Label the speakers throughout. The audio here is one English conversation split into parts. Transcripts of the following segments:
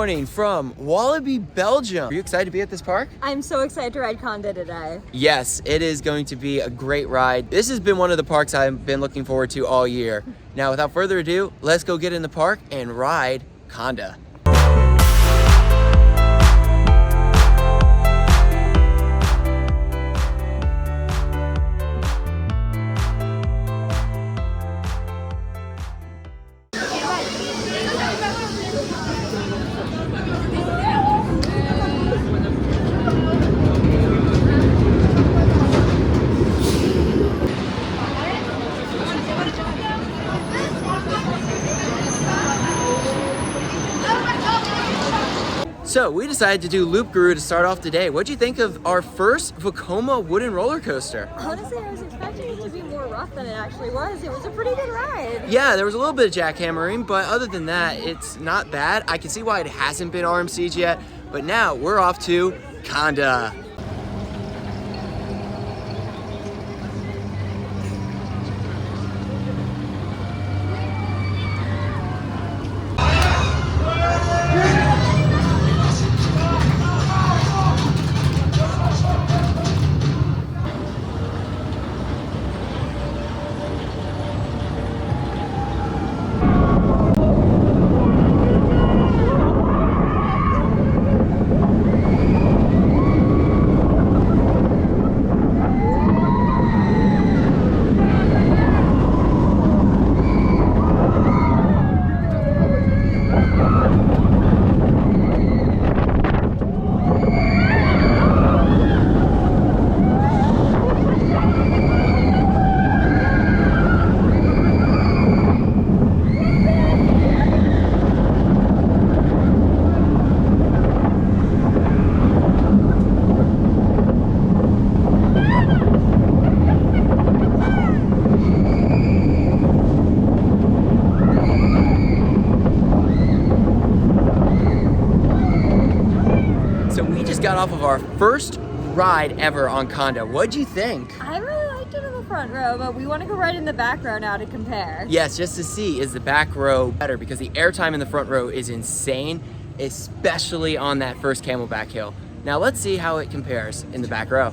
Speaker 1: morning from Walibi Belgium. Are you excited to be at this park?
Speaker 2: I'm so excited to ride Kondaa today.
Speaker 1: Yes, it is going to be a great ride. This has been one of the parks I've been looking forward to all year. Now, without further ado, let's go get in the park and ride Kondaa. So we decided to do Loup-Garou to start off today. What'd you think of our first Vekoma wooden roller coaster?
Speaker 2: Honestly, I was expecting it to be more rough than it actually was. It was a pretty good ride.
Speaker 1: Yeah, there was a little bit of jackhammering, but other than that, it's not bad. I can see why it hasn't been RMC'd yet, but now we're off to Kondaa. Got off of our first ride ever on Kondaa. What'd you think?
Speaker 2: I really liked it in the front row, but we want to go right in the back row now to compare.
Speaker 1: Yes, just to see, is the back row better? Because the airtime in the front row is insane, especially on that first camelback hill. Now let's see how it compares in the back row.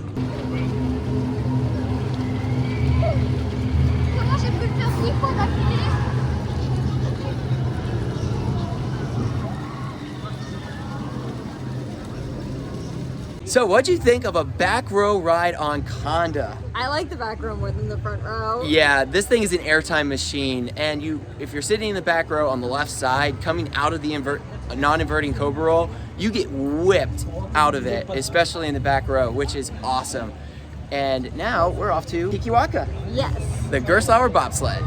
Speaker 1: So what'd you think of a back row ride on Kondaa?
Speaker 2: I like the back row more than the front row.
Speaker 1: Yeah, this thing is an airtime machine, and if you're sitting in the back row on the left side, coming out of the non-inverting Cobra roll, you get whipped out of it, especially in the back row, which is awesome. And now we're off to Tiki Waka.
Speaker 2: Yes.
Speaker 1: The Gerstlauer bobsled.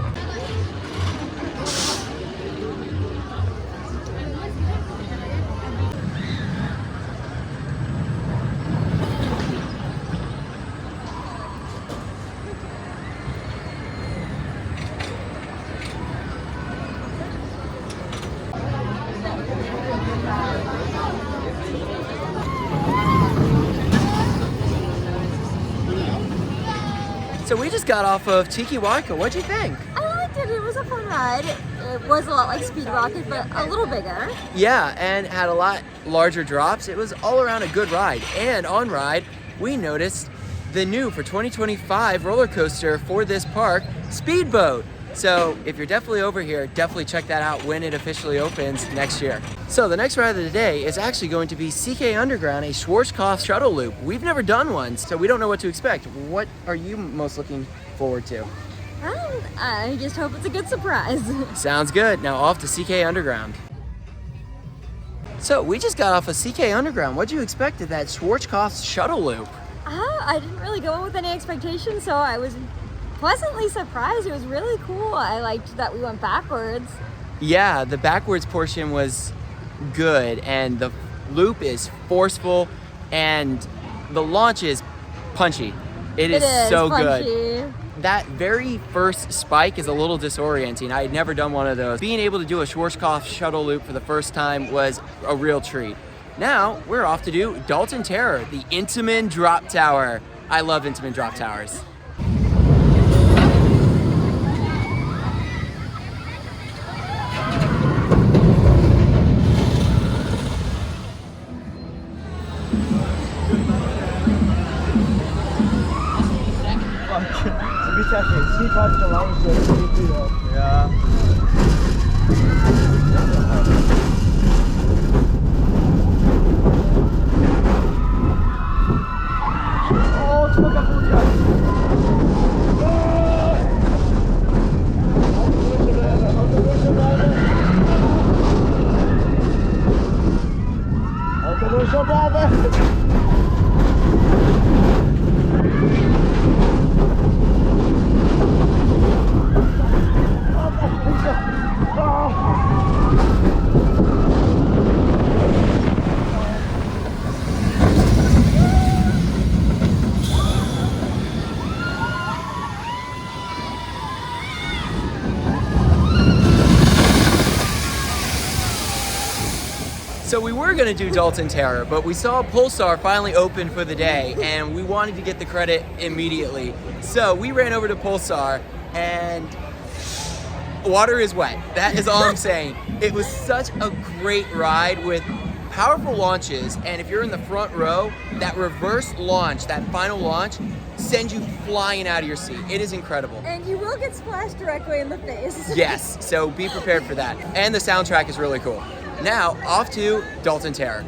Speaker 1: So we just got off of Tiki Waka. What'd you think?
Speaker 2: I liked it. It was a fun ride. It was a lot like Speed Rocket, but a little bigger.
Speaker 1: Yeah, and had a lot larger drops. It was all around a good ride. And on ride, we noticed the new for 2025 roller coaster for this park, Speedboat. So if you're definitely over here, definitely check that out when it officially opens next year. So the next ride of the day is actually going to be CK Underground, a Schwarzkopf shuttle loop. We've never done one, so we don't know what to expect. What are you most looking forward to?
Speaker 2: I just hope it's a good surprise.
Speaker 1: Sounds good. Now off to CK Underground. So we just got off of CK Underground. What'd you expect of that Schwarzkopf shuttle loop?
Speaker 2: I didn't really go in with any expectations, so I was pleasantly surprised. It was really cool. I liked that we went backwards.
Speaker 1: Yeah, the backwards portion was good, and the loop is forceful, and the launch is punchy. It is so
Speaker 2: punchy.
Speaker 1: Good. That very first spike is a little disorienting. I had never done one of those. Being able to do a Schwarzkopf shuttle loop for the first time was a real treat. Now we're off to do Dalton Terror, the Intamin Drop Tower. I love Intamin Drop Towers. Ja. Oh, het is kaputt, ja. So we were gonna do Dalton Terror, but we saw Pulsar finally open for the day and we wanted to get the credit immediately. So we ran over to Pulsar and water is wet. That is all I'm saying. It was such a great ride with powerful launches, and if you're in the front row, that reverse launch, that final launch, sends you flying out of your seat. It is incredible.
Speaker 2: And you will get splashed directly in the face.
Speaker 1: Yes, so be prepared for that. And the soundtrack is really cool. Now, off to Dalton Terror.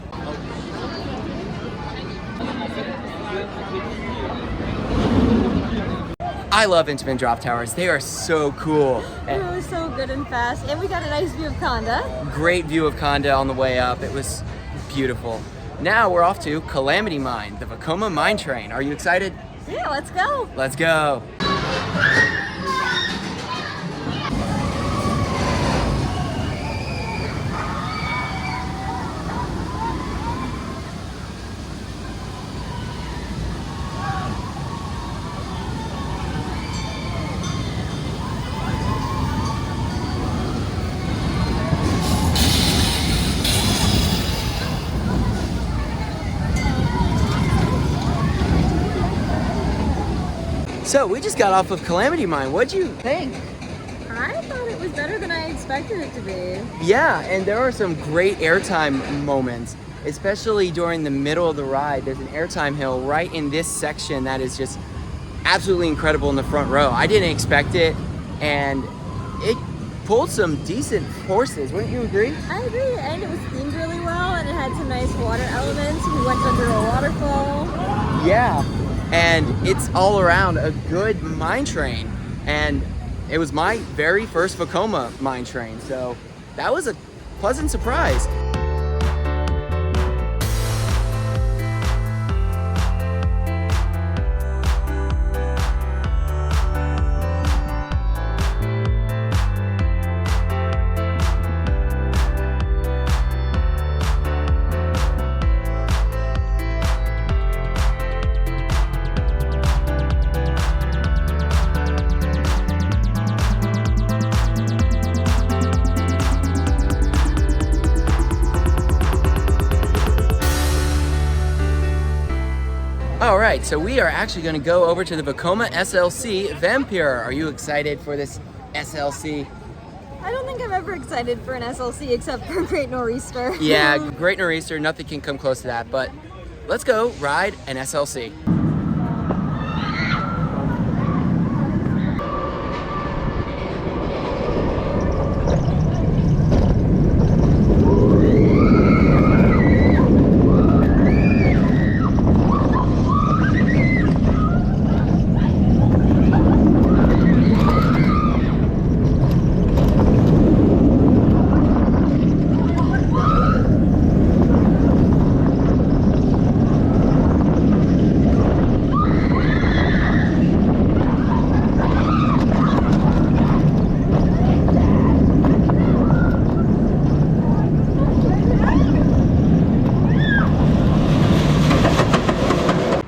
Speaker 1: I love Intamin drop towers. They are so cool.
Speaker 2: It was so good and fast. And we got a nice view of Kondaa.
Speaker 1: Great view of Kondaa on the way up. It was beautiful. Now we're off to Calamity Mine, the Vekoma mine train. Are you excited?
Speaker 2: Yeah, let's go.
Speaker 1: Let's go. So we just got off of Calamity Mine. What'd you think?
Speaker 2: I thought it was better than I expected it to be.
Speaker 1: Yeah, and there are some great airtime moments, especially during the middle of the ride. There's an airtime hill right in this section that is just absolutely incredible in the front row. I didn't expect it, and it pulled some decent horses. Wouldn't you agree?
Speaker 2: I agree, and it was themed really well, and it had some nice water elements. We went under a waterfall.
Speaker 1: Yeah, and it's all around a good mine train, and it was my very first Vekoma mine train, so that was a pleasant surprise. All right, so we are actually going to go over to the Vekoma SLC Vampire. Are you excited for this SLC?
Speaker 2: I don't think I'm ever excited for an SLC except for Great Nor'easter.
Speaker 1: Yeah, Great Nor'easter, nothing can come close to that, but let's go ride an SLC.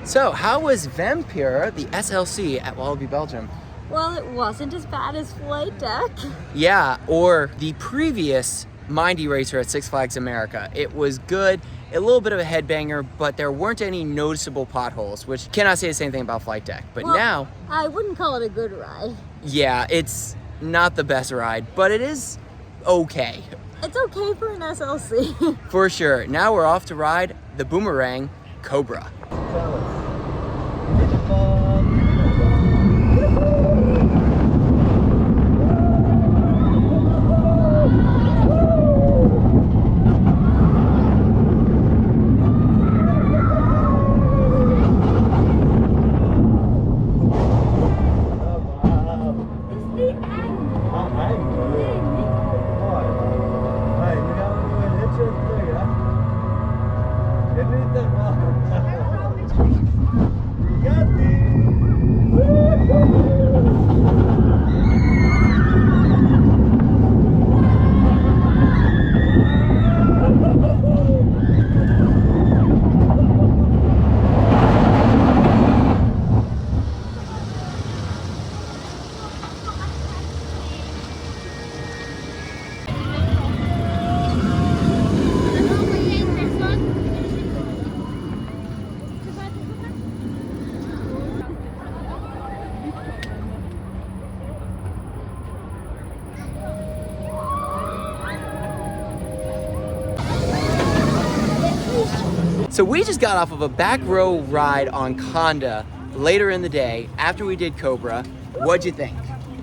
Speaker 1: So, how was Vampire, the SLC at Walibi Belgium?
Speaker 2: Well, it wasn't as bad as Flight Deck.
Speaker 1: Yeah, or the previous Mindy Racer at Six Flags America. It was good, a little bit of a headbanger, but there weren't any noticeable potholes, which cannot say the same thing about Flight Deck. But
Speaker 2: Well,
Speaker 1: now,
Speaker 2: I wouldn't call it a good ride.
Speaker 1: yeah, it's not the best ride, but it is okay.
Speaker 2: It's okay for an SLC.
Speaker 1: For sure. Now we're off to ride the Boomerang Cobra. So we just got off of a back row ride on Kondaa later in the day after we did Cobra. What'd you think?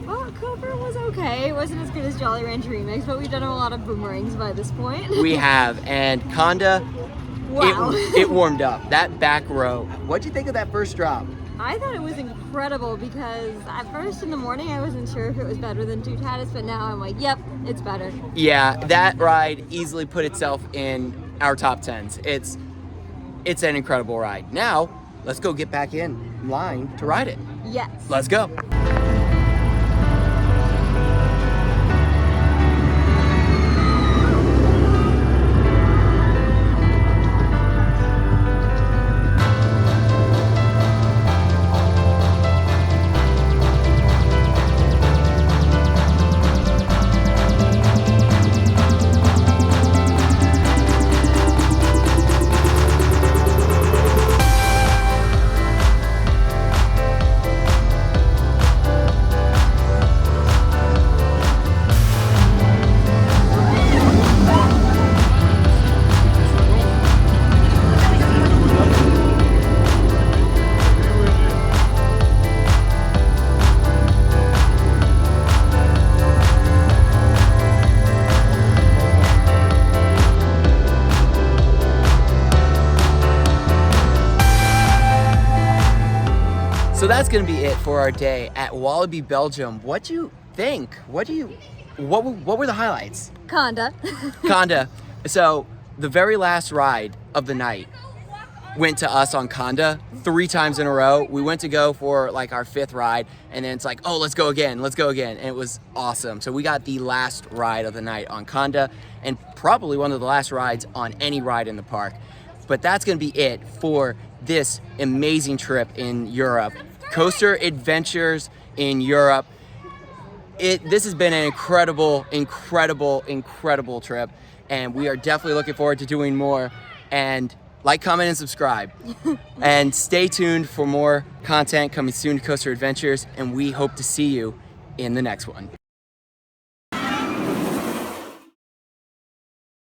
Speaker 2: Well, Cobra was okay. It wasn't as good as Jolly Rancher Remix, but we've done a lot of boomerangs by this point.
Speaker 1: We have, and Kondaa,
Speaker 2: Wow.
Speaker 1: it warmed up. That back row. What'd you think of that first drop?
Speaker 2: I thought it was incredible because at first in the morning I wasn't sure if it was better than Two Tatus, but now I'm like, yep, it's better.
Speaker 1: Yeah, that ride easily put itself in our top 10s. It's an incredible ride. Now, let's go get back in line to ride it.
Speaker 2: Yes.
Speaker 1: Let's go. So that's gonna be it for our day at Walibi Belgium. What do you think? What were the highlights?
Speaker 2: Kondaa.
Speaker 1: Kondaa. So the very last ride of the night went to us on Kondaa 3 times in a row. We went to go for like our 5th ride, and then it's like, oh, let's go again, and it was awesome. So we got the last ride of the night on Kondaa, and probably one of the last rides on any ride in the park. But that's gonna be it for this amazing trip in Europe. Coaster adventures in Europe. This has been an incredible trip, and we are definitely looking forward to doing more. And like, comment, and subscribe. And stay tuned for more content coming soon to Coaster Adventures, and we hope to see you in the next one.